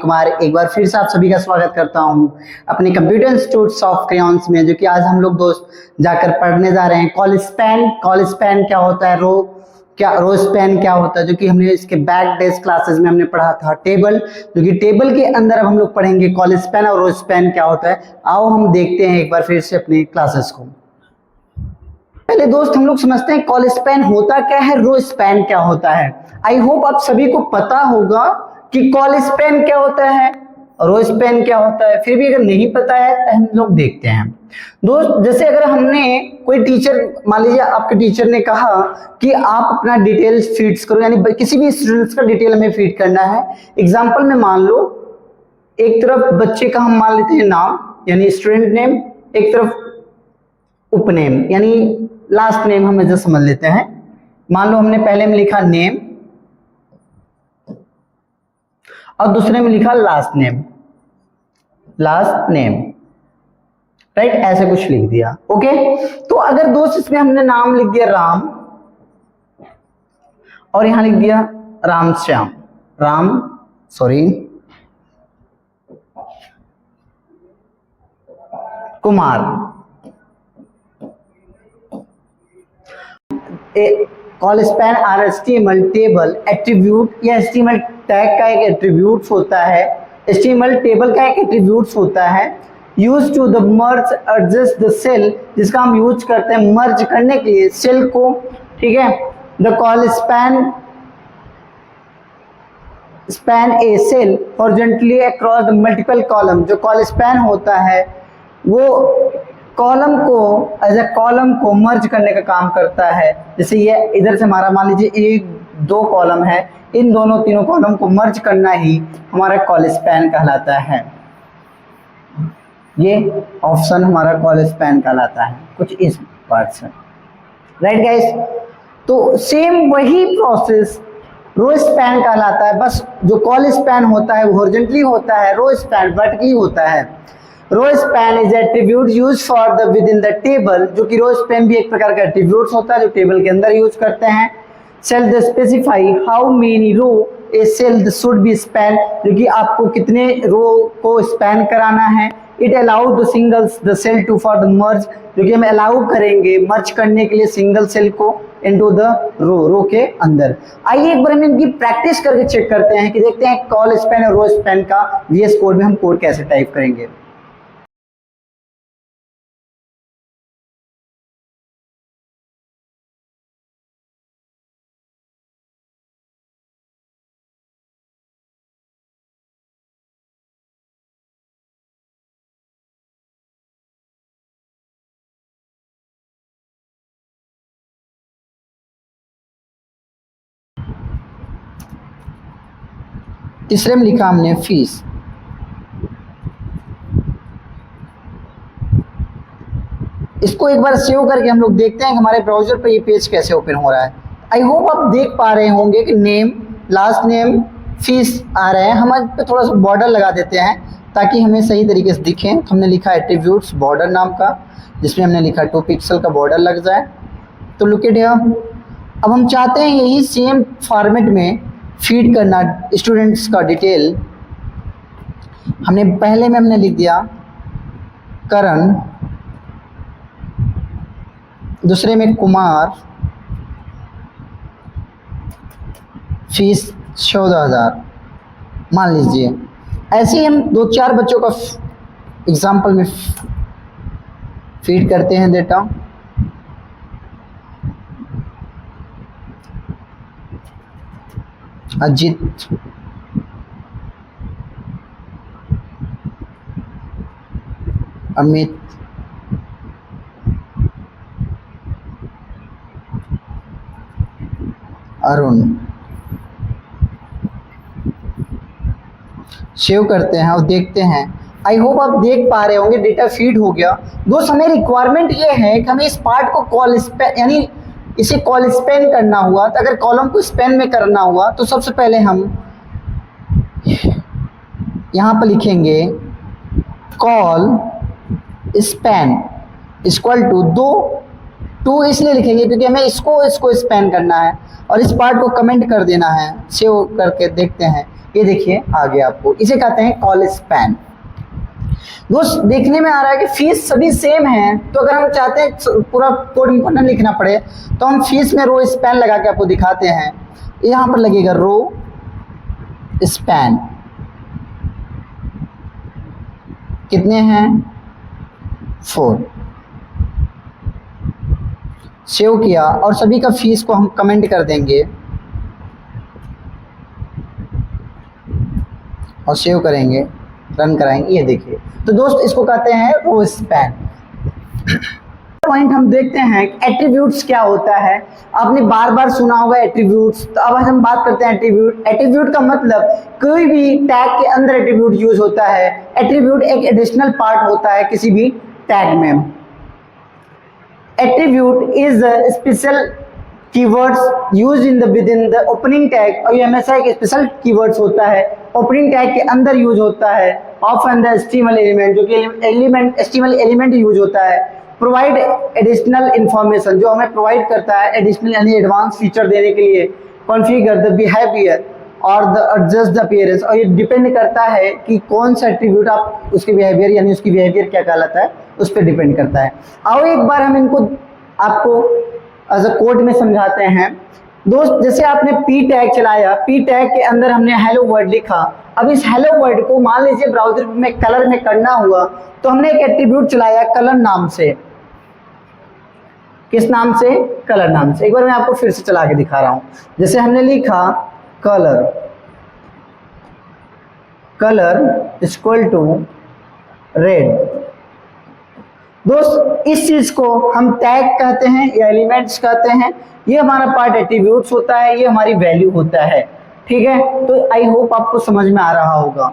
कुमार एक बार फिर से आप सभी का स्वागत करता हूं अपने कंप्यूटर इंस्टीट्यूट ऑफ क्रेयॉन्स में, जो कि आज हम लोग दोस्त जाकर पढ़ने जा रहे हैं कॉल स्पैन क्या होता है, रो स्पैन क्या होता है, जो कि हमने इसके बैक डेज क्लासेस में हमने पढ़ा था टेबल, जो कि टेबल के अंदर अब हम लोग पढ़ेंगे कॉल स्पैन और रो स्पैन क्या होता है। आओ हम देखते हैं एक बार फिर से अपनी क्लासेस को। पहले दोस्त हम लोग समझते हैं कॉल स्पैन होता क्या है, रो स्पैन क्या होता है। आई होप आप सभी को पता होगा कि कॉल स्पैन क्या होता है, रो स्पैन क्या होता है। फिर भी अगर नहीं पता है तो हम लोग देखते हैं दोस्त। जैसे अगर हमने कोई टीचर, मान लीजिए आपके टीचर ने कहा कि आप अपना डिटेल्स फीड्स करो, यानी किसी भी स्टूडेंट्स का डिटेल हमें फीड करना है। एग्जाम्पल में मान लो एक तरफ बच्चे का हम मान लेते हैं नाम यानी स्टूडेंट नेम, एक तरफ उपनेम यानी लास्ट नेम हम ऐसे समझ लेते हैं। मान लो हमने पहले में लिखा नेम और दूसरे में लिखा लास्ट नेम, राइट, ऐसे कुछ लिख दिया। ओके, तो अगर दोस्त इसमें हमने नाम लिख दिया राम और यहां लिख दिया Kumar, colspan are HTML table attribute, या एचटीएमएल टैग का एक एट्रीब्यूट्स होता है, एचटीएमएल टेबल का एक एट्रीब्यूट्स होता है use to the merge adjust the cell, जिसका हम यूज करते हैं मर्ज करने के लिए सेल को। ठीक है, the colspan a cell horizontally across the multiple column. जो कॉल स्पैन होता है वो कॉलम को एज ए कॉलम को मर्ज करने का काम करता है। जैसे ये इधर से हमारा मान लीजिए एक दो कॉलम है, इन दोनों तीनों कॉलम को मर्ज करना ही हमारा कॉल स्पैन कहलाता है। ये ऑप्शन हमारा कॉल स्पैन कहलाता है, कुछ इस पार्ट से, राइट गाइस। तो सेम वही प्रोसेस रो स्पैन कहलाता है, बस जो कॉल स्पैन होता है वो हॉरिजॉन्टली होता है, रो स्पैन वर्टिकली होता है। Rowspan is attribute use for the within the table, जो कि रो स्पैन भी एक प्रकार का एट्रीब्यूट्स होता है जो टेबल के अंदर यूज करते हैं। Cell the specify how many row a cell should be span, जो कि आपको कितने रो को स्पैन कराना है। It allow the singles the cell to for the merge, जो कि हम अलाउ करेंगे मर्ज करने के लिए सिंगल सेल को इनटू द रो के अंदर। आइए एक बार हम इनकी प्रैक्टिस करके चेक करते हैं कि देखते हैं कॉल स्पैन और रो स्पैन का वीएस कोड में हम कोड कैसे टाइप करेंगे। तीसरे में लिखा हमने फीस, इसको एक बार सेव करके हम लोग देखते हैं कि हमारे ब्राउजर पर ये पेज कैसे ओपन हो रहा है। आई होप आप देख पा रहे होंगे कि नेम, लास्ट नेम, फीस आ रहे हैं। हम इस पे थोड़ा सा बॉर्डर लगा देते हैं ताकि हमें सही तरीके से दिखे। हमने लिखा एट्रीब्यूट्स बॉर्डर नाम का, जिसमें हमने लिखा 2 पिक्सल का बॉर्डर लग जाए। तो लुक एट हियर, अब हम चाहते हैं यही सेम फॉर्मेट में फीड करना स्टूडेंट्स का डिटेल। हमने पहले में हमने लिख दिया करण, दूसरे में कुमार, फीस 14,000 मान लीजिए। ऐसे ही हम 2-4 बच्चों का एग्जाम्पल में फीड करते हैं डेटा। अजित, अमित, अरुण। सेव करते हैं और देखते हैं। आई होप आप देख पा रहे होंगे डेटा फीड हो गया। दोस्त हमें रिक्वायरमेंट ये है कि हमें इस पार्ट को कॉल स्पैन यानी इसे कॉल स्पैन करना हुआ, तो अगर कॉलम को स्पैन में करना हुआ तो सबसे पहले हम यहाँ पर लिखेंगे कॉल स्पैन इक्वल टू 2 इसलिए लिखेंगे क्योंकि हमें इसको स्पैन करना है और इस पार्ट को कमेंट कर देना है। सेव करके देखते हैं ये देखिए आ गया आपको, इसे कहते हैं कॉल स्पैन। दोस्त देखने में आ रहा है कि फीस सभी सेम है, तो अगर हम चाहते हैं पूरा कोड इनको ना लिखना पड़े तो हम फीस में रो स्पैन लगा के आपको दिखाते हैं। यहाँ पर लगेगा रो स्पैन, कितने हैं 4। सेव किया और सभी का फीस को हम कमेंट कर देंगे और सेव करेंगे, रन कराएंगे। ये देखिए, तो दोस्त इसको कहते हैं रो स्पैन। पॉइंट हम देखते हैं एट्रीब्यूट्स क्या होता है। आपने बार बार सुना होगा एट्रीब्यूट्स, तो अब हम बात करते हैं एट्रीब्यूट। एट्रीब्यूट का मतलब कोई भी टैग के अंदर एट्रीब्यूट यूज होता है। एट्रीब्यूट एक एडिशनल पार्ट होता है किसी भी टैग में। Attribute is special keywords used in the within the opening tag, और ये हमेशा एक स्पेशल कीवर्ड्स होता है, ओपनिंग टैग के अंदर यूज होता है। Of and the HTML element, जो कि एलिमेंट एचटीएमएल एलिमेंट यूज होता है। प्रोवाइड एडिशनल इंफॉर्मेशन, जो हमें प्रोवाइड करता है एडिशनल यानी एडवांस फीचर देने के लिए। कॉन्फ़िगर द बिहेवियर और द एडजस्ट द अपीयरेंस, और ये डिपेंड करता है कि कौन सा एट्रीब्यूट आप उसके बिहेवियर यानी उसकी बिहेवियर क्या कहलाता है उस पर डिपेंड करता है। आओ एक बार हम इनको आपको एज अ कोड में समझाते हैं। दोस्त जैसे आपने पी टैग चलाया, पी टैग के अंदर हमने हेलो वर्ड लिखा। अब इस हेलो वर्ड को मान लीजिए ब्राउजर में कलर में करना हुआ, तो हमने एक एट्रीब्यूट चलाया कलर नाम से। किस नाम से? कलर नाम से। एक बार मैं आपको फिर से चला के दिखा रहा हूं। जैसे हमने लिखा colour, colour equal to red. दोस्त इस चीज को हम टैग कहते हैं या एलिमेंट्स कहते हैं। ये हमारा पार्ट एट्रीब्यूट्स होता है, ये हमारी वैल्यू होता है। ठीक है, तो आई होप आपको समझ में आ रहा होगा।